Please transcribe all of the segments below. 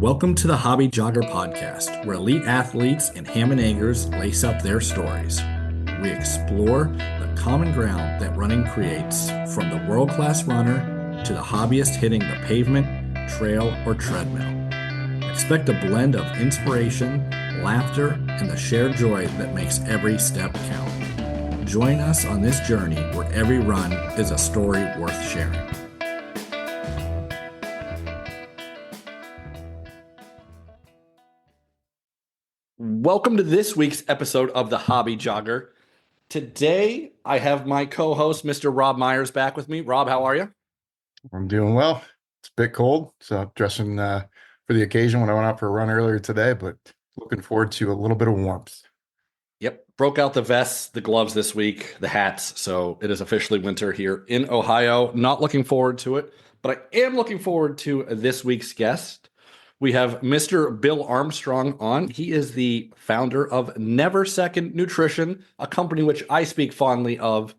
Welcome to the Hobby Jogger Podcast, where elite athletes and ham and eggers lace up their stories. We explore the common ground that running creates, from the world-class runner to the hobbyist hitting the pavement, trail, or treadmill. Expect a blend of inspiration, laughter, and the shared joy that makes every step count. Join us on this journey where every run is a story worth sharing. Welcome to this week's episode of the Hobby Jogger. Today, I have my co-host, Mr. Rob Myers, back with me. Rob, how are you? I'm doing well. It's a bit cold, so dressing for the occasion when I went out for a run earlier today, but looking forward to a little bit of warmth. Yep, broke out the vests, the gloves this week, the hats, so it is officially winter here in Ohio. Not looking forward to it, but I am looking forward to this week's guest. We have Mr. Bill Armstrong on. He is the founder of Neversecond Nutrition, a company which I speak fondly of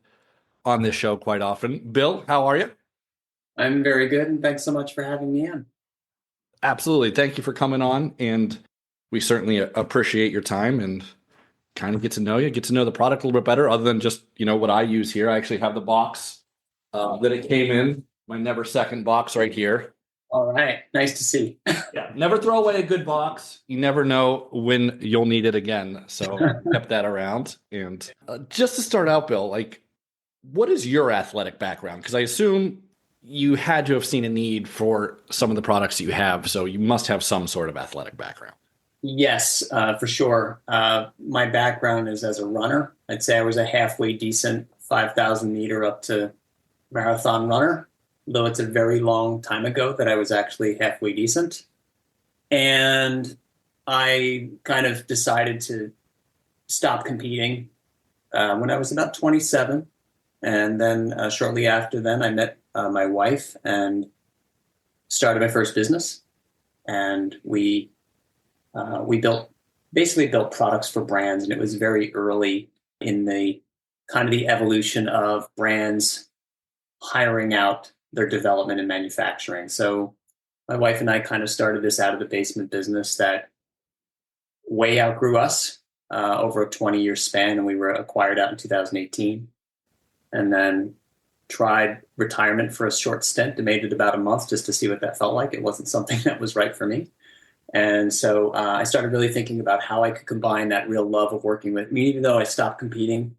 on this show quite often. Bill, how are you? I'm very good, and thanks so much for having me in. Absolutely. Thank you for coming on, and we certainly appreciate your time and kind of get to know you, get to know the product a little bit better, other than just, what I use here. I actually have the box that it came in, my Neversecond box right here. All right. Nice to see. Yeah. Never throw away a good box. You never know when you'll need it again. So kept that around. And just to start out, Bill, what is your athletic background? Because I assume you had to have seen a need for some of the products that you have. So you must have some sort of athletic background. Yes, for sure. My background is as a runner. I'd say I was a halfway decent 5,000 meter up to marathon runner, though it's a very long time ago that I was actually halfway decent. And I kind of decided to stop competing when I was about 27. And then shortly after then, I met my wife and started my first business. And we basically built products for brands. And it was very early in the kind of the evolution of brands hiring out their development and manufacturing. So my wife and I kind of started this out of the basement business that way outgrew us over a 20-year span, and we were acquired out in 2018. And then tried retirement for a short stint, and made it about a month just to see what that felt like. It wasn't something that was right for me. And so I started really thinking about how I could combine that real love of working with me. Even though I stopped competing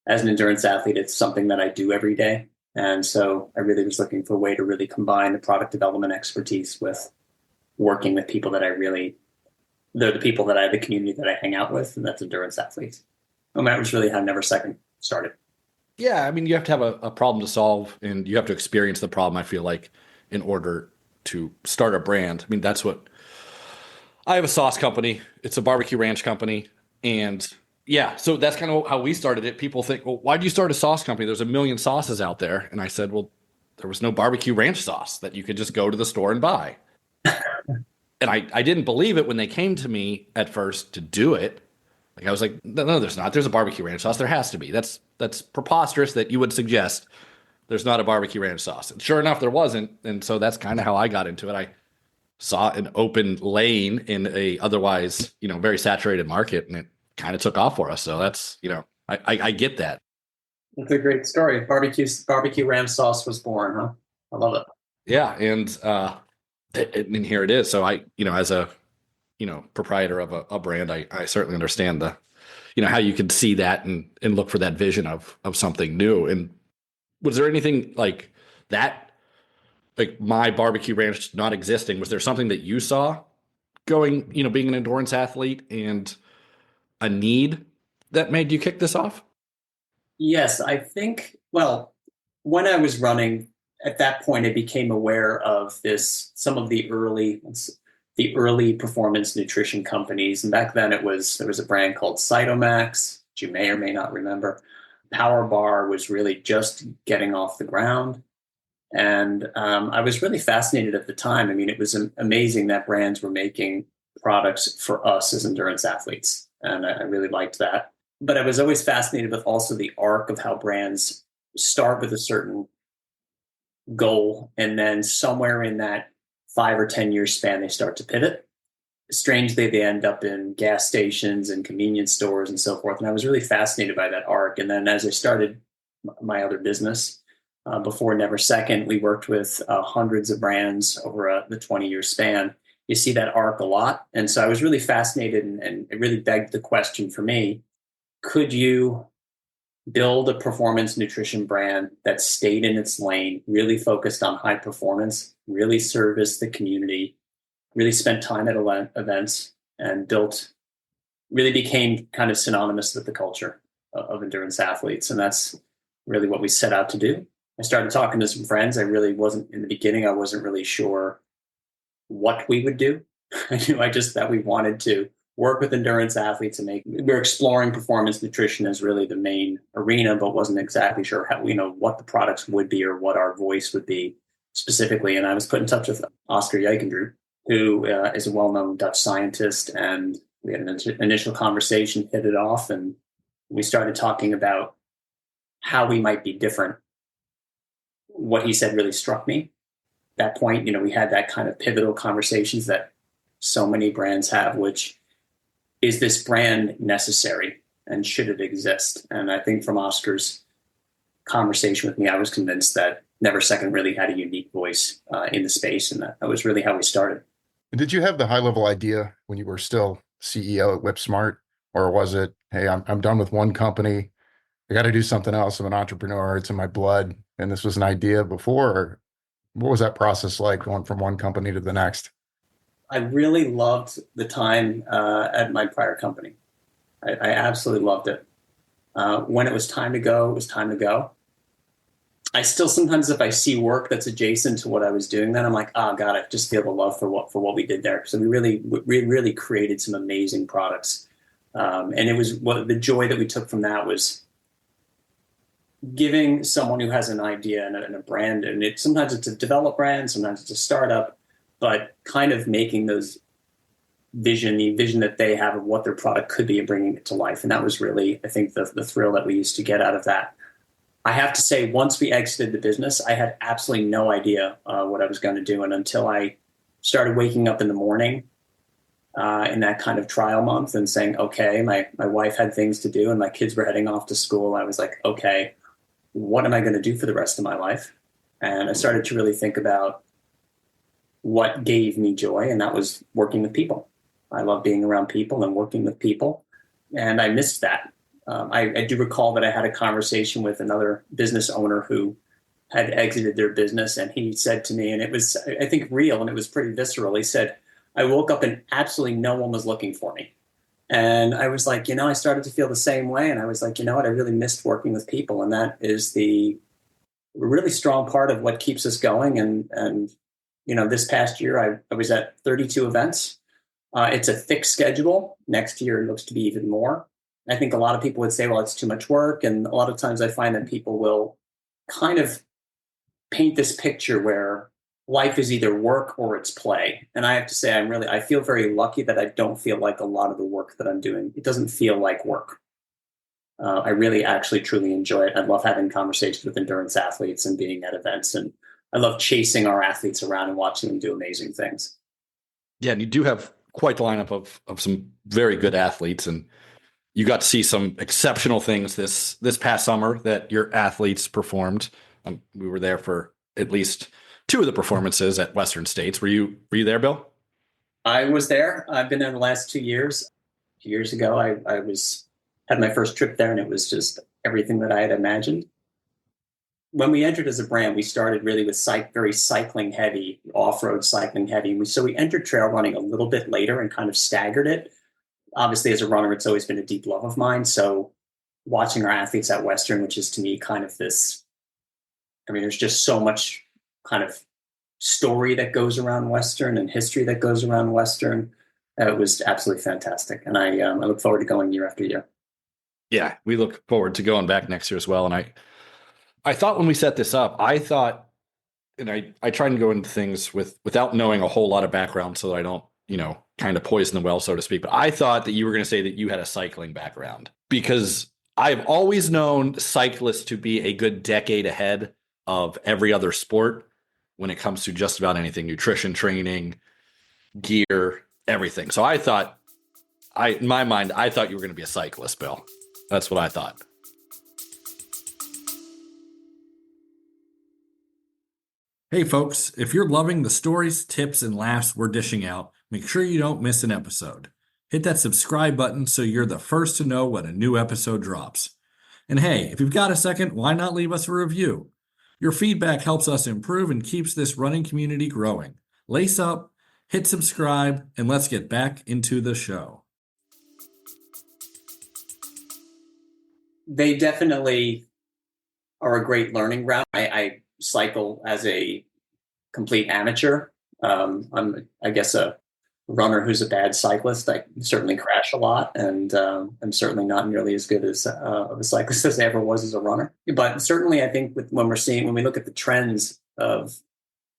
as an endurance athlete, it's something that I do every day. And so I really was looking for a way to really combine the product development expertise with working with people that they're the people that the community that I hang out with, and that's endurance athletes. And that was really how Neversecond started. Yeah, I mean, you have to have a problem to solve, and you have to experience the problem, I feel like, in order to start a brand. I mean, that's what I have, a sauce company. It's a barbecue ranch company. And yeah, so that's kind of how we started it. People think, well, why did you start a sauce company? There's a million sauces out there. And I said, well, there was no barbecue ranch sauce that you could just go to the store and buy. And I didn't believe it when they came to me at first to do it. I was like, no, there's not. There's a barbecue ranch sauce. There has to be. That's preposterous that you would suggest there's not a barbecue ranch sauce. And sure enough, there wasn't. And so that's kind of how I got into it. I saw an open lane in a otherwise, very saturated market, and it kind of took off for us. So that's, I get that. That's a great story. Barbecue ranch sauce was born, huh? I love it. Yeah. And here it is. So I, as a, proprietor of a brand, I certainly understand the, how you can see that and look for that vision of something new. And was there anything like that, like my barbecue ranch not existing? Was there something that you saw going, being an endurance athlete and a need that made you kick this off? Yes, I think, well, when I was running, at that point, I became aware of some of the early performance nutrition companies. And back then there was a brand called Cytomax, which you may or may not remember. Power Bar was really just getting off the ground. And I was really fascinated at the time. I mean, it was amazing that brands were making products for us as endurance athletes. And I really liked that. But I was always fascinated with also the arc of how brands start with a certain goal, and then somewhere in that 5 or 10 year span, they start to pivot. Strangely, they end up in gas stations and convenience stores and so forth. And I was really fascinated by that arc. And then as I started my other business, before Neversecond, we worked with hundreds of brands over the 20-year span. You see that arc a lot. And so I was really fascinated, and it really begged the question for me, could you build a performance nutrition brand that stayed in its lane, really focused on high performance, really serviced the community, really spent time at events, and really became kind of synonymous with the culture of endurance athletes. And that's really what we set out to do. I started talking to some friends. In the beginning, I wasn't really sure what we would do. I knew that we wanted to work with endurance athletes and we're exploring performance nutrition as really the main arena, but wasn't exactly sure how, what the products would be or what our voice would be specifically. And I was put in touch with Oscar Yikendra, who is a well-known Dutch scientist. And we had an initial conversation, hit it off, and we started talking about how we might be different. What he said really struck me. At that point, we had that kind of pivotal conversations that so many brands have, which is this brand necessary and should it exist? And I think from Oscar's conversation with me, I was convinced that Neversecond really had a unique voice in the space. And that was really how we started. Did you have the high level idea when you were still CEO at WhipSmart, or was it, hey, I'm done with one company, I got to do something else. I'm an entrepreneur. It's in my blood. And this was an idea before. Or what was that process like going from one company to the next? I really loved the time at my prior company. I absolutely loved it. When it was time to go, it was time to go. I still sometimes, if I see work that's adjacent to what I was doing, then I'm like, oh God, I just feel the love for what we did there. So we really created some amazing products. And it was the joy that we took from that was giving someone who has an idea and a brand, and sometimes it's a developed brand, sometimes it's a startup, but kind of making the vision that they have of what their product could be and bringing it to life. And that was really, I think, the thrill that we used to get out of that. I have to say, once we exited the business, I had absolutely no idea what I was going to do. And until I started waking up in the morning in that kind of trial month and saying, okay, my wife had things to do and my kids were heading off to school, I was like, okay, what am I going to do for the rest of my life? And I started to really think about what gave me joy, and that was working with people. I love being around people and working with people, and I missed that. I do recall that I had a conversation with another business owner who had exited their business, and he said to me, and it was, I think, real, and it was pretty visceral. He said, I woke up and absolutely no one was looking for me. And I was like, I started to feel the same way. And I was like, what? I really missed working with people. And that is the really strong part of what keeps us going. And this past year, I was at 32 events. It's a thick schedule. Next year, it looks to be even more. I think a lot of people would say, well, it's too much work. And a lot of times I find that people will kind of paint this picture where life is either work or it's play. And I have to say, I feel very lucky that I don't feel like a lot of the work that I'm doing, it doesn't feel like work. I really actually truly enjoy it. I love having conversations with endurance athletes and being at events. And I love chasing our athletes around and watching them do amazing things. Yeah. And you do have quite the lineup of some very good athletes, and you got to see some exceptional things this past summer that your athletes performed. We were there for at least two of the performances at Western States. Were you there, Bill? I was there. I've been there the last 2 years. 2 years ago, I had my first trip there, and it was just everything that I had imagined. When we entered as a brand, we started really with very cycling heavy, off-road cycling heavy. So we entered trail running a little bit later and kind of staggered it. Obviously, as a runner, it's always been a deep love of mine. So watching our athletes at Western, which is to me kind of this, there's just so much kind of story that goes around Western and history that goes around Western. It was absolutely fantastic. And I look forward to going year after year. Yeah, we look forward to going back next year as well. And I thought when we set this up, and I try and go into things without knowing a whole lot of background so that I don't, kind of poison the well, so to speak. But I thought that you were going to say that you had a cycling background, because I've always known cyclists to be a good decade ahead of every other sport. when it comes to just about anything, nutrition, training, gear, everything. So in my mind, I thought you were going to be a cyclist, Bill. That's what I thought. Hey folks, if you're loving the stories, tips, and laughs we're dishing out, make sure you don't miss an episode. Hit that subscribe button so you're the first to know when a new episode drops. And hey, if you've got a second, why not leave us a review? Your feedback helps us improve and keeps this running community growing. Lace up, hit subscribe, and let's get back into the show. They definitely are a great learning route. I cycle as a complete amateur. I'm, I guess, a runner who's a bad cyclist. I certainly crash a lot, and I'm certainly not nearly as good as of a cyclist as I ever was as a runner. But certainly, I think when we look at the trends of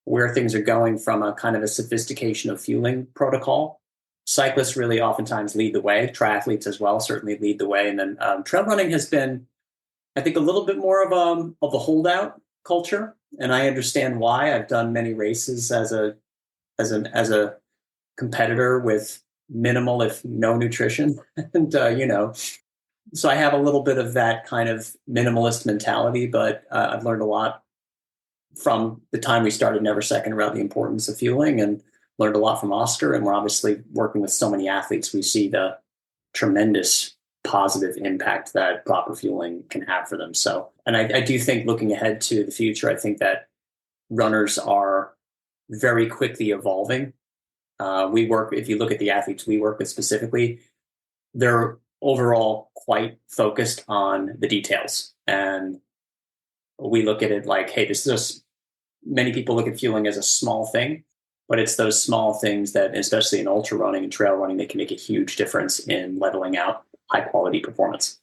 where things are going from a kind of a sophistication of fueling protocol, cyclists really oftentimes lead the way. Triathletes as well certainly lead the way, and then trail running has been, I think, a little bit more of a holdout culture, and I understand why. I've done many races as a competitor with minimal, if no, nutrition, and so I have a little bit of that kind of minimalist mentality. But I've learned a lot from the time we started Neversecond about the importance of fueling, and learned a lot from Oscar. And we're obviously working with so many athletes. We see the tremendous positive impact that proper fueling can have for them. So, and I do think, looking ahead to the future, I think that runners are very quickly evolving. If you look at the athletes we work with specifically, they're overall quite focused on the details. And we look at it like, hey, many people look at fueling as a small thing, but it's those small things that, especially in ultra running and trail running, they can make a huge difference in leveling out high quality performance.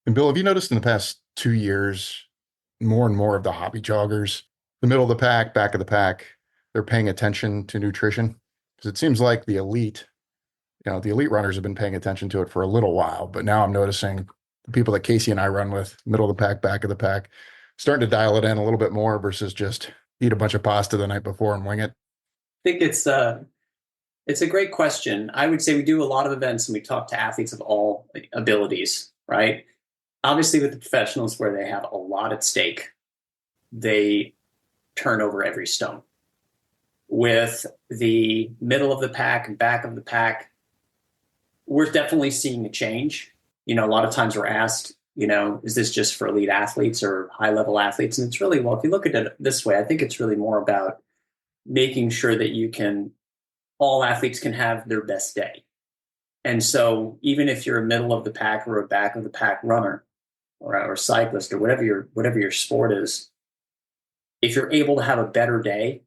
And Bill, have you noticed in the past 2 years, more and more of the hobby joggers, the middle of the pack, back of the pack, they're paying attention to nutrition? Because it seems like the elite runners have been paying attention to it for a little while, but now I'm noticing the people that Casey and I run with, middle of the pack, back of the pack, starting to dial it in a little bit more versus just eat a bunch of pasta the night before and wing it. I think it's a great question. I would say we do a lot of events and we talk to athletes of all abilities, right? Obviously, with the professionals, where they have a lot at stake, they turn over every stone. With the middle of the pack and back of the pack, we're definitely seeing a change. A lot of times we're asked, is this just for elite athletes or high level athletes? And it's really, well, if you look at it this way, I think it's really more about making sure that all athletes can have their best day. And so even if you're a middle of the pack or a back of the pack runner or cyclist or whatever your sport is, if you're able to have a better day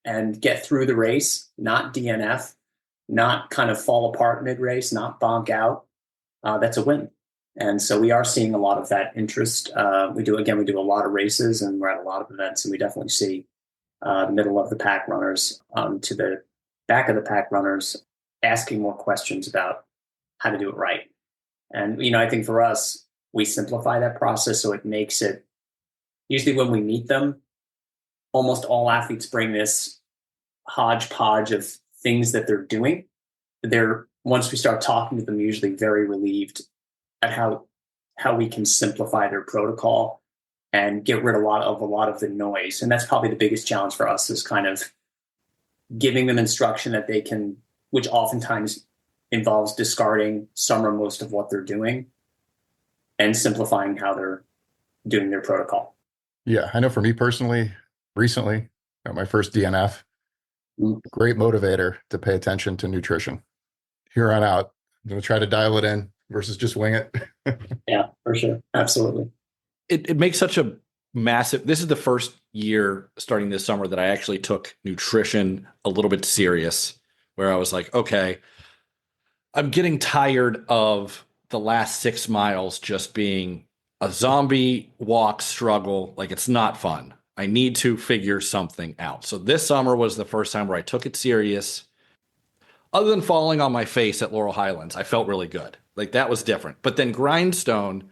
and get through the race, not DNF, not kind of fall apart mid-race, not bonk out, that's a win. And so we are seeing a lot of that interest. We do a lot of races and we're at a lot of events, and we definitely see the middle of the pack runners to the back of the pack runners asking more questions about how to do it right. And, I think for us, we simplify that process so it makes it, usually when we meet them, almost all athletes bring this hodgepodge of things that they're doing. Once we start talking to them, usually very relieved at how we can simplify their protocol and get rid of a lot of the noise. And that's probably the biggest challenge for us, is kind of giving them instruction that they can, which oftentimes involves discarding some or most of what they're doing and simplifying how they're doing their protocol. Yeah, I know for me personally, recently, at my first DNF, great motivator to pay attention to nutrition. Here on out, I'm going to try to dial it in versus just wing it. Yeah, for sure. Absolutely. It makes such a massive, this is the first year starting this summer that I actually took nutrition a little bit serious, where I was like, okay, I'm getting tired of the last 6 miles just being a zombie walk struggle. Like, it's not fun. I need to figure something out. So this summer was the first time where I took it serious. Other than falling on my face at Laurel Highlands, I felt really good. Like, that was different. But then Grindstone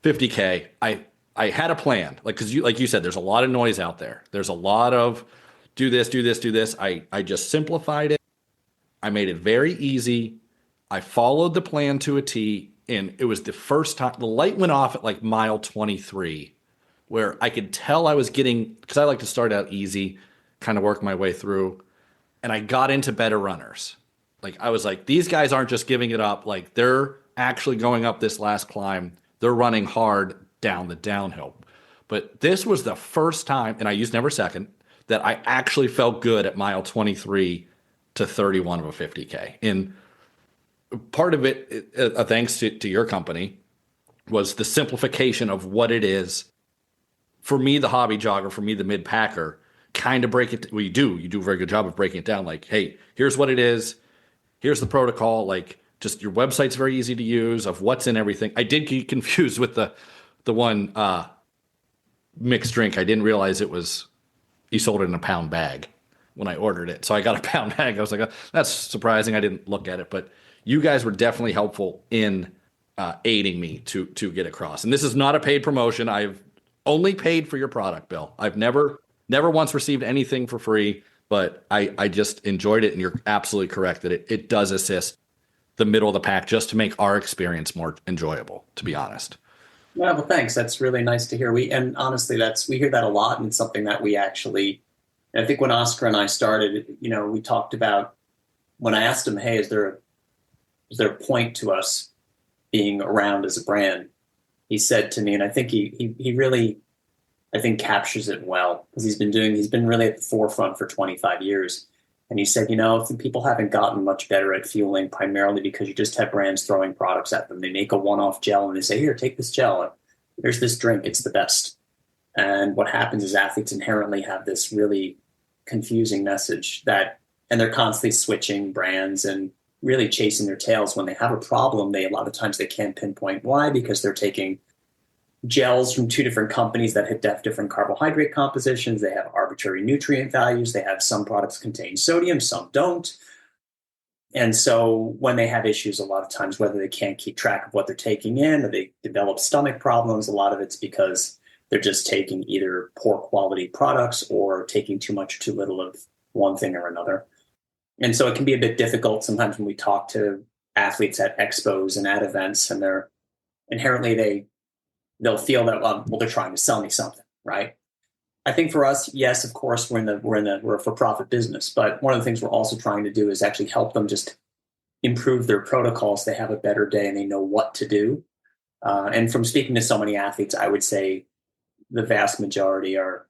50K, I I had a plan, like, because like you said, there's a lot of noise out there. There's a lot of do this, do this, do this. I just simplified it. I made it very easy. I followed the plan to a T, and it was the first time the light went off at like mile 23, where I could tell I was getting, because I like to start out easy, kind of work my way through, and I got into better runners. Like I was like, these guys aren't just giving it up. Like they're actually going up this last climb. They're running hard down the downhill. But this was the first time, and I used Neversecond, that I actually felt good at mile 23 to 31 of a 50K. And part of it, thanks to your company, was the simplification of what it is. For me, the hobby jogger, for me, the mid packer, kind of break it. Well, you do a very good job of breaking it down. Like, hey, here's what it is. Here's the protocol. Like, just your website's very easy to use of what's in everything. I did get confused with the one mixed drink. I didn't realize it was, you sold it in a pound bag when I ordered it. So I got a pound bag. I was like, oh, that's surprising. I didn't look at it, but you guys were definitely helpful in aiding me to get across. And this is not a paid promotion. I've only paid for your product, Bill. I've never once received anything for free, but I just enjoyed it. And you're absolutely correct that it does assist the middle of the pack just to make our experience more enjoyable, to be honest. Yeah, well, thanks. That's really nice to hear. And honestly, we hear that a lot, and it's something that we actually, I think when Oscar and I started, we talked about, when I asked him, hey, is there a point to us being around as a brand? He said to me, and I think he really, I think, captures it well, because he's been really at the forefront for 25 years. And he said, if people haven't gotten much better at fueling, primarily because you just have brands throwing products at them. They make a one-off gel and they say, here, take this gel. Here's this drink. It's the best. And what happens is athletes inherently have this really confusing message and they're constantly switching brands and really chasing their tails. When they have a problem, a lot of times they can't pinpoint why, because they're taking gels from two different companies that have different carbohydrate compositions. They have arbitrary nutrient values. They have some products contain sodium, some don't. And so when they have issues, a lot of times, whether they can't keep track of what they're taking in or they develop stomach problems, a lot of it's because they're just taking either poor quality products or taking too much or too little of one thing or another. And so it can be a bit difficult sometimes when we talk to athletes at expos and at events, and they're inherently, they'll feel that, well, they're trying to sell me something, right? I think for us, yes, of course, we're a for-profit business, but one of the things we're also trying to do is actually help them just improve their protocols. They have a better day and they know what to do. And from speaking to so many athletes, I would say the vast majority are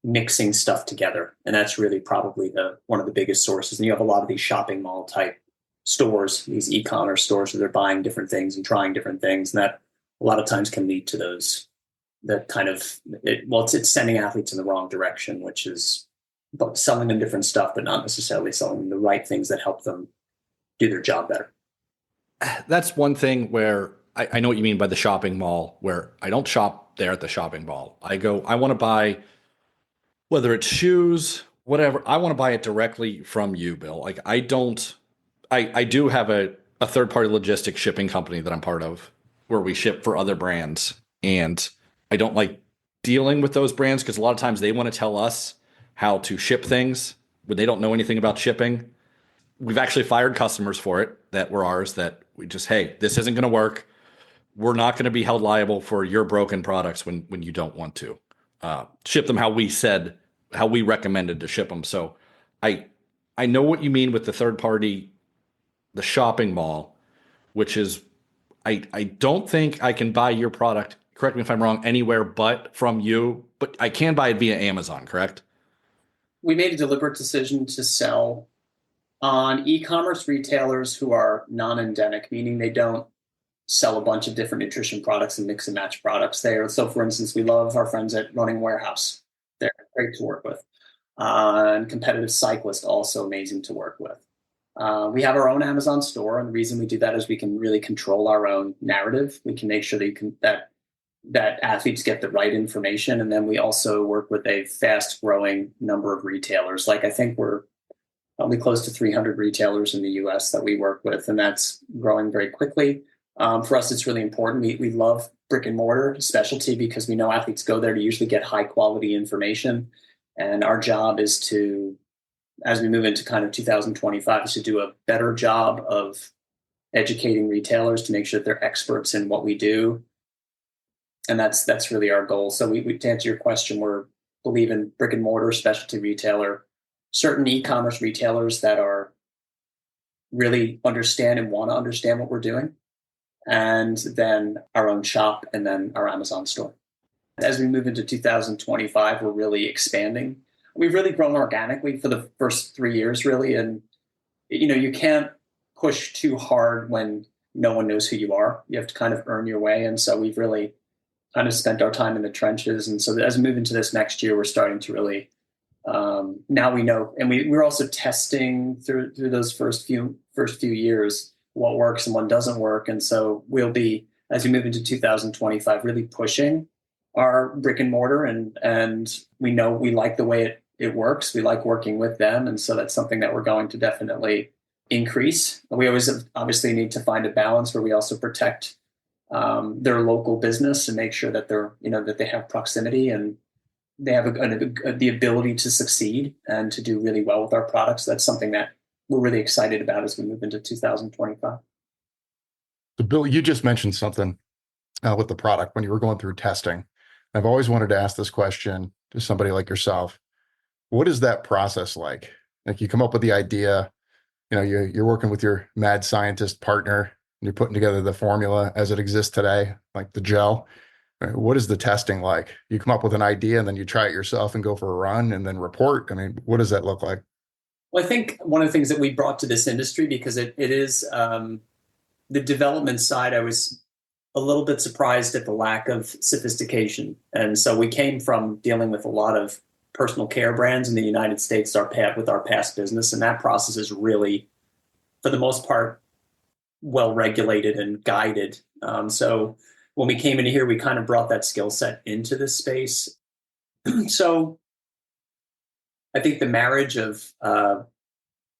mixing stuff together, and that's really probably one of the biggest sources. And you have a lot of these shopping mall type stores, these e-commerce stores, where they're buying different things and trying different things, and that a lot of times can lead to those that kind of it's sending athletes in the wrong direction, which is selling them different stuff, but not necessarily selling them the right things that help them do their job better. That's one thing where I know what you mean by the shopping mall, where I don't shop there at the shopping mall. I want to buy, whether it's shoes, whatever, I want to buy it directly from you, Bill. Like I do have a third-party logistics shipping company that I'm part of, where we ship for other brands. And I don't like dealing with those brands because a lot of times they want to tell us how to ship things when they don't know anything about shipping. We've actually fired customers for it that were ours, that we just, hey, this isn't going to work. We're not going to be held liable for your broken products when you don't want to ship them how we recommended to ship them. So I know what you mean with the third party, the shopping mall, which is, I don't think I can buy your product, correct me if I'm wrong, anywhere but from you, but I can buy it via Amazon, correct? We made a deliberate decision to sell on e-commerce retailers who are non-endemic, meaning they don't sell a bunch of different nutrition products and mix and match products there. So for instance, we love our friends at Running Warehouse. They're great to work with. And Competitive Cyclist, also amazing to work with. We have our own Amazon store, and the reason we do that is we can really control our own narrative. We can make sure that athletes get the right information, and then we also work with a fast-growing number of retailers. Like I think we're probably close to 300 retailers in the U.S. that we work with, and that's growing very quickly. For us, it's really important. We love brick and mortar specialty because we know athletes go there to usually get high quality information. And our job is to, as we move into kind of 2025, is to do a better job of educating retailers to make sure that they're experts in what we do. And that's really our goal. So we to answer your question, we're believe in brick and mortar specialty retailer, certain e-commerce retailers that are really understand and want to understand what we're doing, and then our own shop, and then our Amazon store. As we move into 2025, we're really expanding. We've really grown organically for the first 3 years, really. And, you can't push too hard when no one knows who you are. You have to kind of earn your way. And so we've really kind of spent our time in the trenches. And so as we move into this next year, we're starting to really, now we know, and we're also testing through those first few years, what works and what doesn't work. And so we'll be, as we move into 2025, really pushing our brick and mortar, and we know we like the way it works. We like working with them. And so that's something that we're going to definitely increase. We always obviously need to find a balance where we also protect their local business and make sure that they're, that they have proximity and they have the ability to succeed and to do really well with our products. That's something that we're really excited about as we move into 2025. So Bill, you just mentioned something with the product when you were going through testing. I've always wanted to ask this question to somebody like yourself. What is that process like? Like, you come up with the idea, you're working with your mad scientist partner, and you're putting together the formula as it exists today, like the gel. What is the testing like? You come up with an idea and then you try it yourself and go for a run and then report. I mean, what does that look like? Well, I think one of the things that we brought to this industry, because it is the development side, I was a little bit surprised at the lack of sophistication. And so we came from dealing with a lot of personal care brands in the United States with our past business. And that process is really, for the most part, well regulated and guided. So when we came into here, we kind of brought that skill set into this space. So I think the marriage of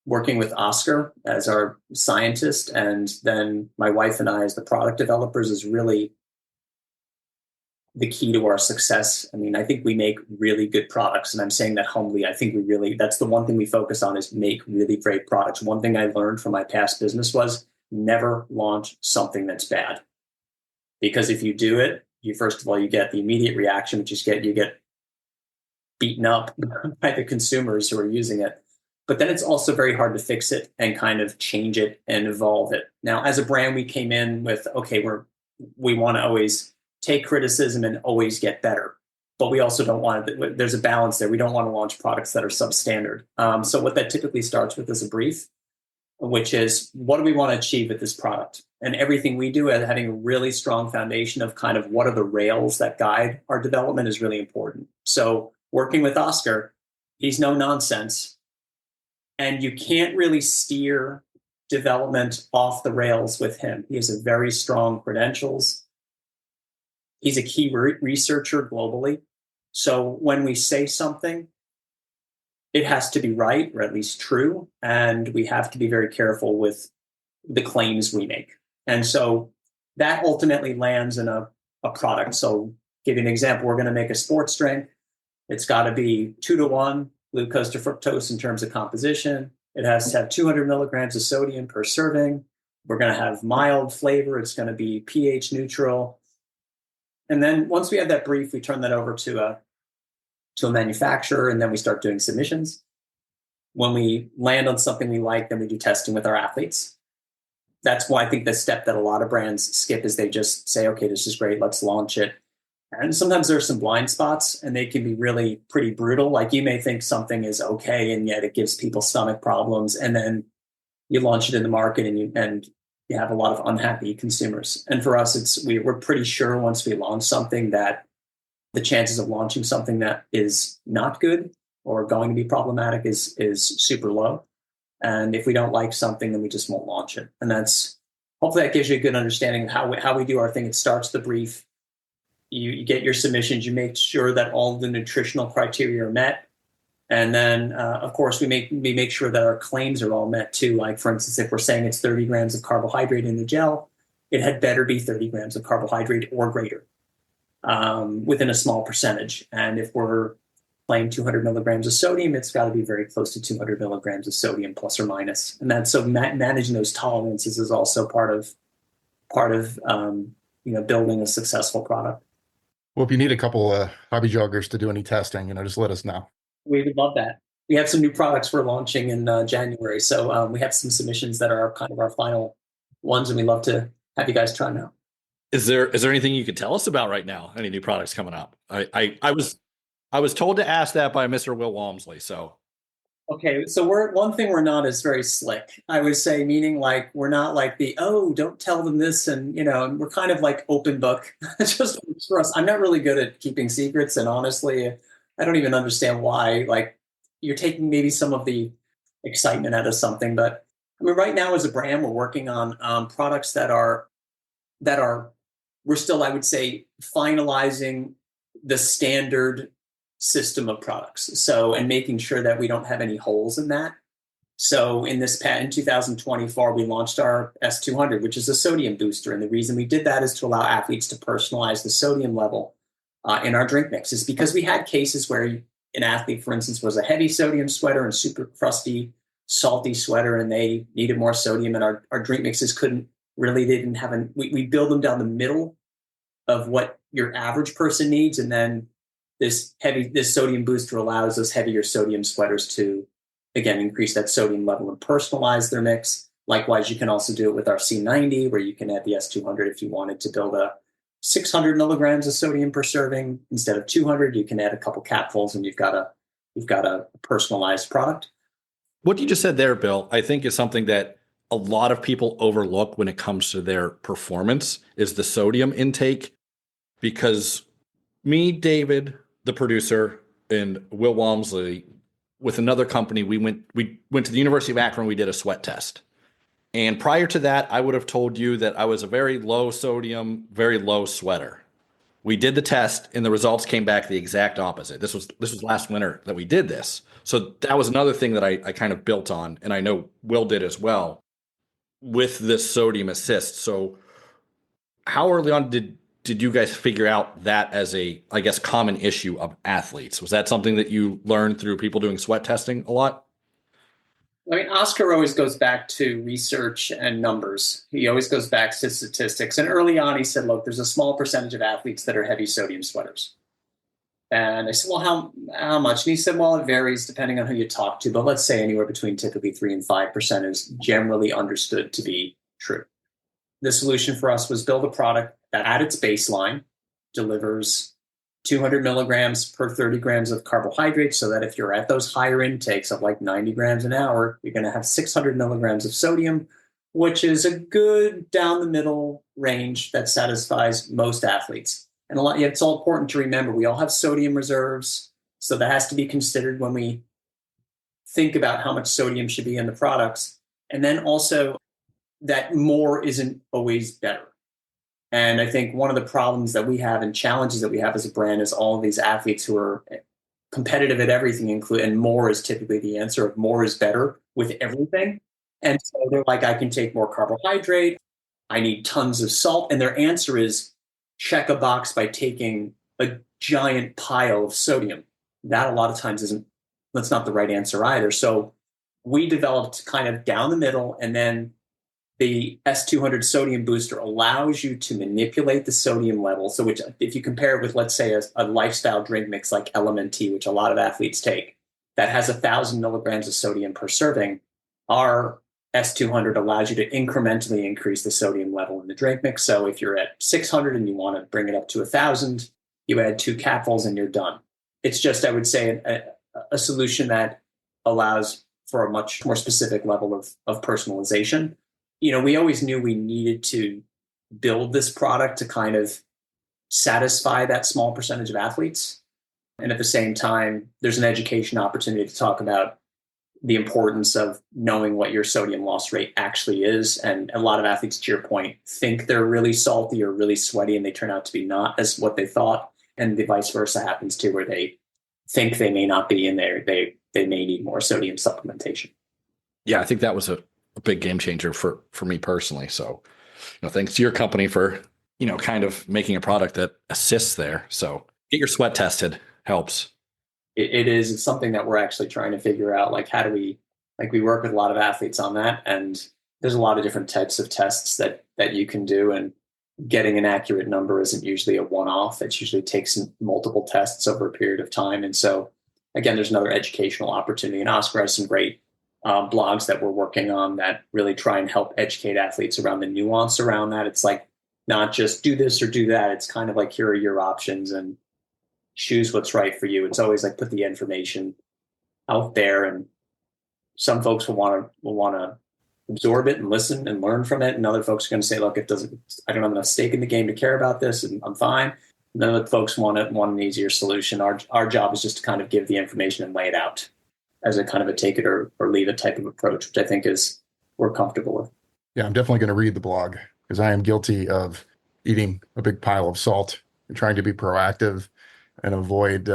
working with Oscar as our scientist, and then my wife and I as the product developers, is really the key to our success. I mean, I think we make really good products, and I'm saying that humbly. I think that's the one thing we focus on, is make really great products. One thing I learned from my past business was never launch something that's bad. Because if you do it, first of all, you get the immediate reaction, which is you get beaten up by the consumers who are using it. But then it's also very hard to fix it and kind of change it and evolve it. Now, as a brand, we came in with, okay, we want to always take criticism and always get better. But we also don't want to, there's a balance there. We don't want to launch products that are substandard. So what that typically starts with is a brief, which is, what do we want to achieve with this product? And everything we do, having a really strong foundation of kind of what are the rails that guide our development, is really important. So working with Oscar, he's no nonsense. And you can't really steer development off the rails with him. He has a very strong credentials. He's a key researcher globally. So when we say something, it has to be right, or at least true. And we have to be very careful with the claims we make. And so that ultimately lands in a product. So give you an example, we're going to make a sports drink. It's got to be 2-to-1 glucose to fructose in terms of composition. It has to have 200 milligrams of sodium per serving. We're going to have mild flavor. It's going to be pH neutral. And then once we have that brief, we turn that over to a manufacturer, and then we start doing submissions. When we land on something we like, then we do testing with our athletes. That's why I think the step that a lot of brands skip is they just say, okay, this is great, let's launch it. And sometimes there's some blind spots, and they can be really pretty brutal. Like, you may think something is okay, and yet it gives people stomach problems. And then you launch it in the market, and you have a lot of unhappy consumers. And for us, we're pretty sure once we launch something that the chances of launching something that is not good or going to be problematic is super low. And if we don't like something, then we just won't launch it. And hopefully that gives you a good understanding of how we do our thing. It starts the brief. You get your submissions, you make sure that all the nutritional criteria are met. And then, of course, we make sure that our claims are all met too. Like, for instance, if we're saying it's 30 grams of carbohydrate in the gel, it had better be 30 grams of carbohydrate or greater within a small percentage. And if we're playing 200 milligrams of sodium, it's got to be very close to 200 milligrams of sodium plus or minus. And that's so managing those tolerances is also part of building a successful product. Well, if you need a couple hobby joggers to do any testing, just let us know. We would love that. We have some new products we're launching in January. So we have some submissions that are kind of our final ones, and we'd love to have you guys try them out. Is there anything you could tell us about right now? Any new products coming up? I was told to ask that by Mr. Will Walmsley. So okay, so one thing we're not is very slick. I would say, meaning like we're not like don't tell them this, and we're kind of like open book. Just for us, I'm not really good at keeping secrets, and honestly, I don't even understand why. Like you're taking maybe some of the excitement out of something, but I mean, right now as a brand, we're working on products that are we're still, I would say, finalizing the standard system of products. So, and making sure that we don't have any holes in that. So in 2024, we launched our S200, which is a sodium booster. And the reason we did that is to allow athletes to personalize the sodium level in our drink mix. Is because we had cases where an athlete, for instance, was a heavy sodium sweater and super crusty, salty sweater, and they needed more sodium. And our drink mixes they didn't have we build them down the middle of what your average person needs. And then this sodium booster allows those heavier sodium sweaters to, again, increase that sodium level and personalize their mix. Likewise, you can also do it with our C90, where you can add the S200 if you wanted to build a 600 milligrams of sodium per serving instead of 200. You can add a couple capfuls, and you've got a personalized product. what you just said there, Bill, I think is something that a lot of people overlook when it comes to their performance is the sodium intake. Because me, David, the producer, and Will Walmsley, with another company, we went to the University of Akron. We did a sweat test. And prior to that, I would have told you that I was a very low sodium, very low sweater. We did the test, and the results came back the exact opposite. This was last winter that we did this. So that was another thing that I kind of built on, and I know Will did as well, with this sodium assist. So how early on did you guys figure out that as a, I guess, common issue of athletes? Was that something that you learned through people doing sweat testing a lot? I mean, Oscar always goes back to research and numbers. He always goes back to statistics. And early on, he said, look, there's a small percentage of athletes that are heavy sodium sweaters. And I said, well, how much? And he said, well, it varies depending on who you talk to. But let's say anywhere between typically 3 and 5% is generally understood to be true. The solution for us was build a product that at its baseline delivers 200 milligrams per 30 grams of carbohydrates, so that if you're at those higher intakes of like 90 grams an hour, you're going to have 600 milligrams of sodium, which is a good down the middle range that satisfies most athletes. And it's all important to remember, we all have sodium reserves. So that has to be considered when we think about how much sodium should be in the products. And then also that more isn't always better. And I think one of the problems that we have and challenges that we have as a brand is all of these athletes who are competitive at everything, and more is typically the answer of more is better with everything. And so they're like, I can take more carbohydrate. I need tons of salt. And their answer is check a box by taking a giant pile of sodium. That a lot of times that's not the right answer either. So we developed kind of down the middle, and then the S200 sodium booster allows you to manipulate the sodium level. So which, if you compare it with, let's say, a lifestyle drink mix like LMNT, which a lot of athletes take, that has 1,000 milligrams of sodium per serving, our S200 allows you to incrementally increase the sodium level in the drink mix. So if you're at 600 and you want to bring it up to 1,000, you add 2 capfuls and you're done. It's just, I would say, a solution that allows for a much more specific level of personalization. We always knew we needed to build this product to kind of satisfy that small percentage of athletes. And at the same time, there's an education opportunity to talk about the importance of knowing what your sodium loss rate actually is. And a lot of athletes, to your point, think they're really salty or really sweaty, and they turn out to be not as what they thought. And the vice versa happens too, where they think they may not be in there. They may need more sodium supplementation. Yeah, I think that was a big game changer for me personally. So thanks to your company for, kind of making a product that assists there. So get your sweat tested helps. It's something that we're actually trying to figure out. Like, how do we, like, we work with a lot of athletes on that, and there's a lot of different types of tests that you can do, and getting an accurate number isn't usually a one-off. It usually takes multiple tests over a period of time. And so, again, there's another educational opportunity. And Oscar has some great blogs that we're working on that really try and help educate athletes around the nuance around that. It's like, not just do this or do that. It's kind of like, here are your options and choose what's right for you. It's always like, put the information out there, and some folks will want to absorb it and listen and learn from it. And other folks are going to say, look, I don't have enough stake in the game to care about this, and I'm fine. And then other folks want an easier solution. Our job is just to kind of give the information and lay it out as a kind of a take it or leave it type of approach, which I think we're comfortable with. Yeah, I'm definitely going to read the blog, because I am guilty of eating a big pile of salt and trying to be proactive and avoid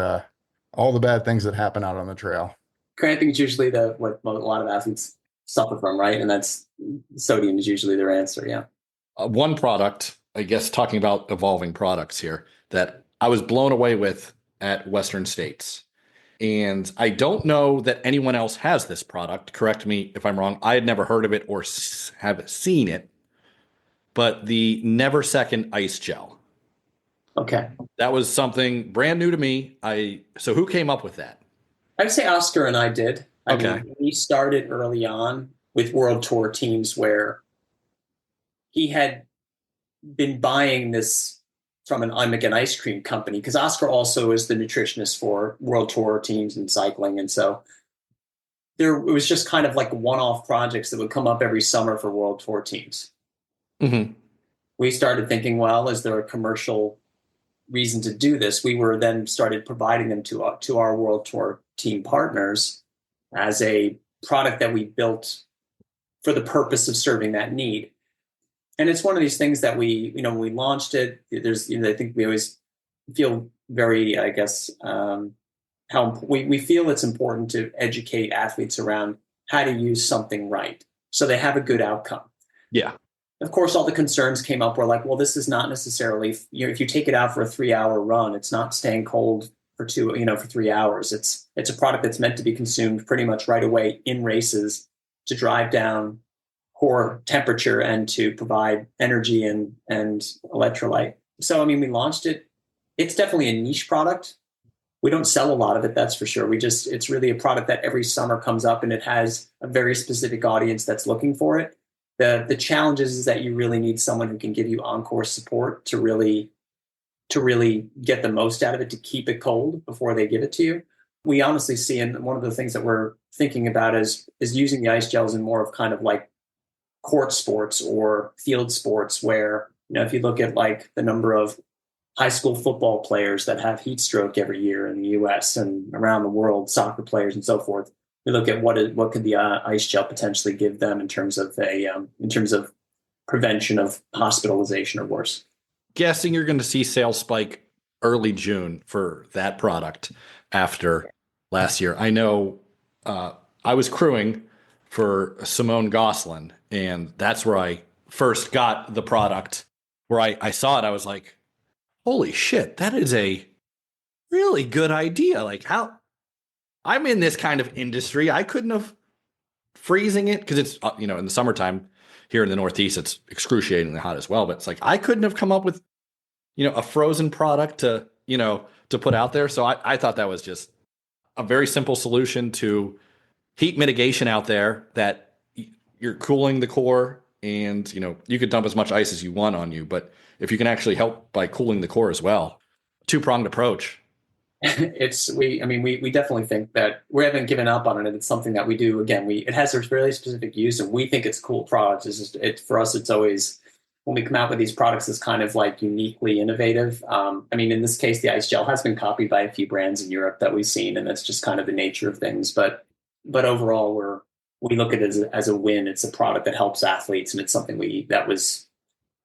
all the bad things that happen out on the trail. Cramping is usually what a lot of athletes suffer from, right? And that's, sodium is usually their answer. Yeah. One product, I guess, talking about evolving products here, that I was blown away with at Western States. And I don't know that anyone else has this product. Correct me if I'm wrong. I had never heard of it or have seen it, but the Neversecond ice gel. Okay. That was something brand new to me. So who came up with that? I'd say Oscar and I did. I Okay. mean, we started early on with World Tour teams where he had been buying this from an ice cream company, because Oscar also is the nutritionist for World Tour teams and cycling. And so it was just kind of like one-off projects that would come up every summer for World Tour teams. Mm-hmm. We started thinking, well, is there a commercial reason to do this? We were then started providing them to our World Tour team partners as a product that we built for the purpose of serving that need. And it's one of these things that when we launched it, there's, I think we always feel very, I guess, how we feel it's important to educate athletes around how to use something right, so they have a good outcome. Yeah. Of course, all the concerns came up. We're like, well, this is not necessarily, if you take it out for a 3-hour run, it's not staying cold for 3 hours. It's a product that's meant to be consumed pretty much right away in races to drive down core temperature and to provide energy and electrolyte. So, we launched it. It's definitely a niche product. We don't sell a lot of it, that's for sure. It's really a product that every summer comes up, and it has a very specific audience that's looking for it. The challenge is that you really need someone who can give you encore support to really get the most out of it, to keep it cold before they give it to you. We honestly see, and one of the things that we're thinking about is using the ice gels in more of kind of like court sports or field sports, where, if you look at like the number of high school football players that have heat stroke every year in the US and around the world, soccer players and so forth, we look at what could the ice gel potentially give them in terms of prevention of hospitalization or worse. Guessing you're going to see sales spike early June for that product after last year. I know I was crewing for Simone Gosselin, and that's where I first got the product. Where I saw it, I was like, holy shit, that is a really good idea. Like, how I'm in this kind of industry, I couldn't have freezing it, because it's, in the summertime here in the Northeast, it's excruciatingly hot as well. But it's like, I couldn't have come up with, a frozen product to put out there. So I thought that was just a very simple solution to heat mitigation out there, that you're cooling the core, and, you could dump as much ice as you want on you. But if you can actually help by cooling the core as well, two-pronged approach. We definitely think that we haven't given up on it. It's something that we do. Again, it has a really specific use, and we think it's a cool product. For us, it's always, when we come out with these products, it's kind of like uniquely innovative. In this case, the ice gel has been copied by a few brands in Europe that we've seen, and that's just kind of the nature of things. But overall, we look at it as a win. It's a product that helps athletes, and it's something that was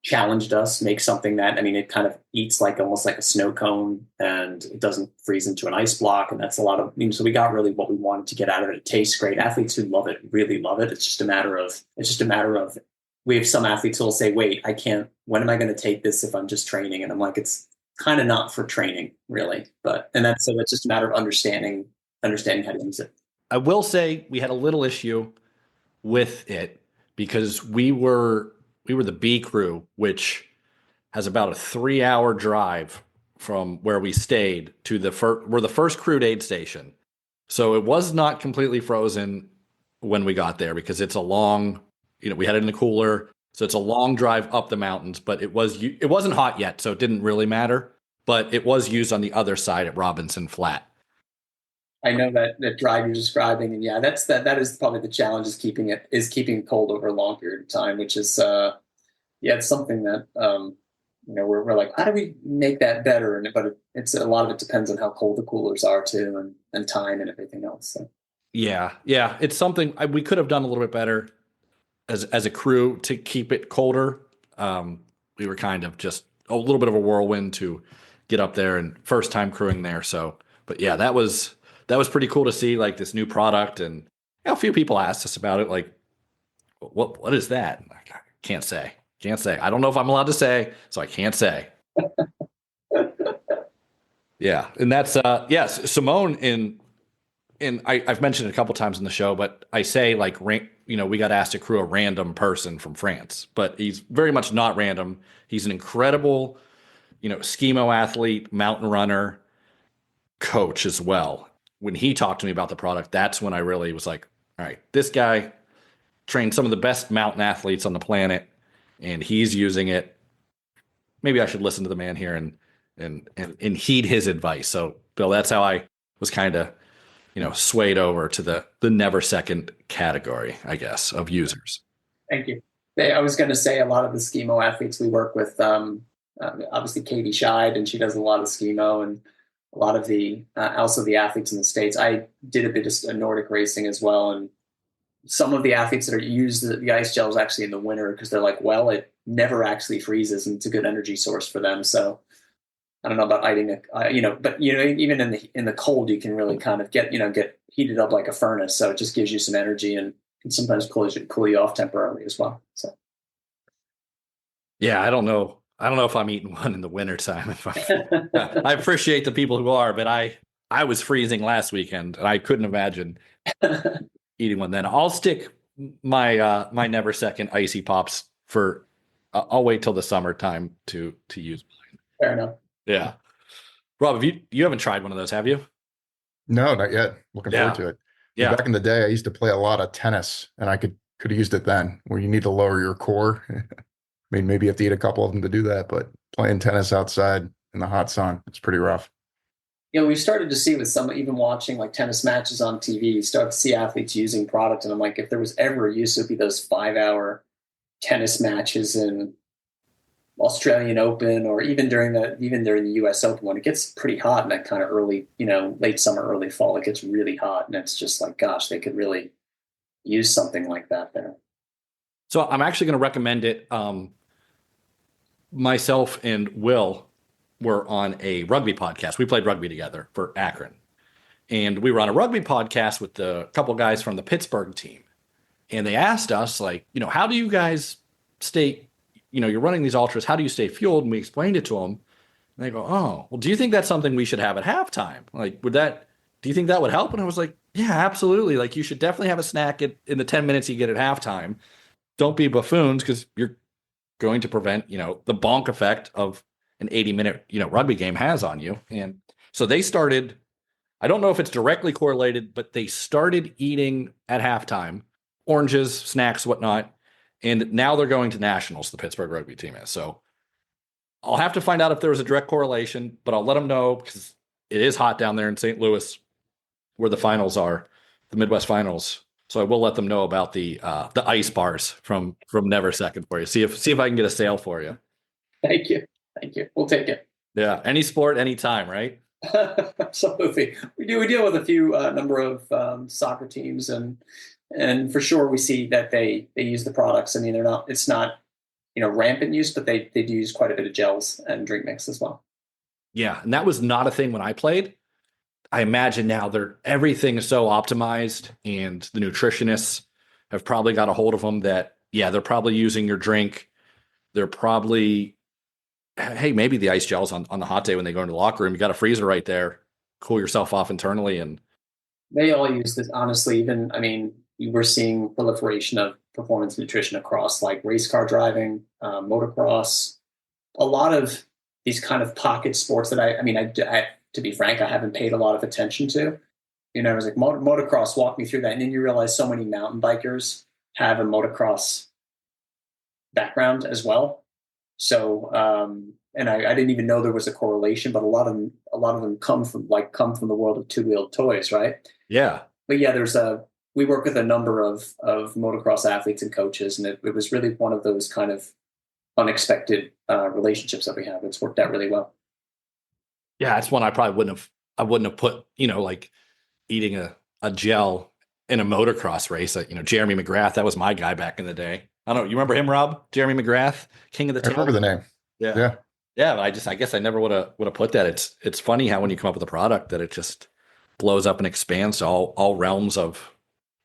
challenged us, make something that, it kind of eats almost like a snow cone, and it doesn't freeze into an ice block. And that's a lot of, so we got really what we wanted to get out of it. It tastes great. Athletes who love it really love it. It's just a matter of we have some athletes who will say, wait, I can't, when am I going to take this if I'm just training? And I'm like, it's kind of not for training really, and that's just a matter of understanding how to use it. I will say we had a little issue with it because we were the B crew, which has about a 3-hour drive from where we stayed to we're the first crewed aid station. So it was not completely frozen when we got there because it's a long, we had it in the cooler. So it's a long drive up the mountains, but it wasn't hot yet. So it didn't really matter, but it was used on the other side at Robinson Flat. I know that drive you're describing, and yeah, that is probably the challenge, is keeping it cold over a long period of time, which is it's something that we're like, how do we make that better? But it's a lot of it depends on how cold the coolers are too, and time and everything else. So. Yeah, it's something we could have done a little bit better as a crew to keep it colder. We were kind of just a little bit of a whirlwind to get up there and first time crewing there. So, but yeah, that was pretty cool to see, like, this new product. And a few people asked us about it, like, what is that? I can't say. I don't know if I'm allowed to say, so I can't say. Yeah, and that's yes, Simone I've mentioned it a couple times in the show, but I say, like, we got asked to crew a random person from France, but he's very much not random. He's an incredible, skimo athlete, mountain runner, coach as well. When he talked to me about the product, that's when I really was like, all right, this guy trained some of the best mountain athletes on the planet, and he's using it. Maybe I should listen to the man here and heed his advice. So, Bill, that's how I was kind of, swayed over to the Neversecond category, I guess, of users. Thank you. I was going to say, a lot of the skimo athletes we work with, obviously Katie Scheid, and she does a lot of skimo, and a lot of the also the athletes in the States. I did a bit of Nordic racing as well, and some of the athletes that use the ice gels actually in the winter, because they're like, well, it never actually freezes, and it's a good energy source for them. So I don't know about eating but even in the cold, you can really kind of get heated up like a furnace. So it just gives you some energy and can sometimes cool you off temporarily as well. So yeah, I don't know if I'm eating one in the wintertime. I appreciate the people who are, but I was freezing last weekend, and I couldn't imagine eating one then. I'll stick my Neversecond Icy Pops for. I'll wait till the summertime to use mine. Fair enough. Yeah, Rob, you haven't tried one of those, have you? No, not yet. Looking forward to it. Yeah. Back in the day, I used to play a lot of tennis, and I could have used it then, where you need to lower your core. I mean, maybe you have to eat a couple of them to do that, but playing tennis outside in the hot sun, it's pretty rough. We started to see with some, even watching like tennis matches on TV, you start to see athletes using product. And I'm like, if there was ever a use, it would be those 5-hour tennis matches in Australian Open, or even during the US Open, when it gets pretty hot in that kind of early, late summer, early fall, it gets really hot. And it's just like, gosh, they could really use something like that there. So I'm actually going to recommend it. Myself and Will were on a rugby podcast. We played rugby together for Akron. And we were on a rugby podcast with a couple guys from the Pittsburgh team. And they asked us, like, how do you guys stay, you're running these ultras, how do you stay fueled? And we explained it to them. And they go, oh, well, do you think that's something we should have at halftime? Like, do you think that would help? And I was like, yeah, absolutely. Like, you should definitely have a snack in the 10 minutes you get at halftime. Don't be buffoons, because you're going to prevent, the bonk effect of an 80-minute, rugby game has on you. And so they started, I don't know if it's directly correlated, but they started eating at halftime, oranges, snacks, whatnot. And now they're going to nationals, the Pittsburgh rugby team is. So I'll have to find out if there was a direct correlation, but I'll let them know, because it is hot down there in St. Louis, where the finals are, the Midwest finals. So I will let them know about the ice bars from Neversecond for you. See if I can get a sale for you. Thank you. We'll take it. Yeah, any sport, anytime, right? Absolutely. We deal with a few number of soccer teams, and for sure we see that they use the products. I mean, it's not rampant use, but they do use quite a bit of gels and drink mix as well. Yeah, and that was not a thing when I played. I imagine now everything is so optimized, and the nutritionists have probably got a hold of them that yeah, they're probably using your drink. They're probably, hey, maybe the ice gels on the hot day when they go into the locker room. You got a freezer right there. Cool yourself off internally. And They all use this, honestly. Even, I mean, we're seeing proliferation of performance nutrition across like race car driving, motocross, a lot of these kind of pocket sports that to be frank, I haven't paid a lot of attention to. You know, I was like, motocross, walk me through that. And then you realize so many mountain bikers have a motocross background as well. So, and I didn't even know there was a correlation, but a lot of them come from the world of two-wheeled toys, right? yeah, But yeah, we work with a number of motocross athletes and coaches, and it was really one of those kind of unexpected relationships that we have. It's worked out really well. yeah, that's one I wouldn't have put, like eating a gel in a motocross race. Jeremy McGrath, that was my guy back in the day. I don't know. You remember him, Rob? Jeremy McGrath, king of the I remember the name. Yeah. Yeah. Yeah. But I guess I never would have put that. It's funny how when you come up with a product that it just blows up and expands to all realms of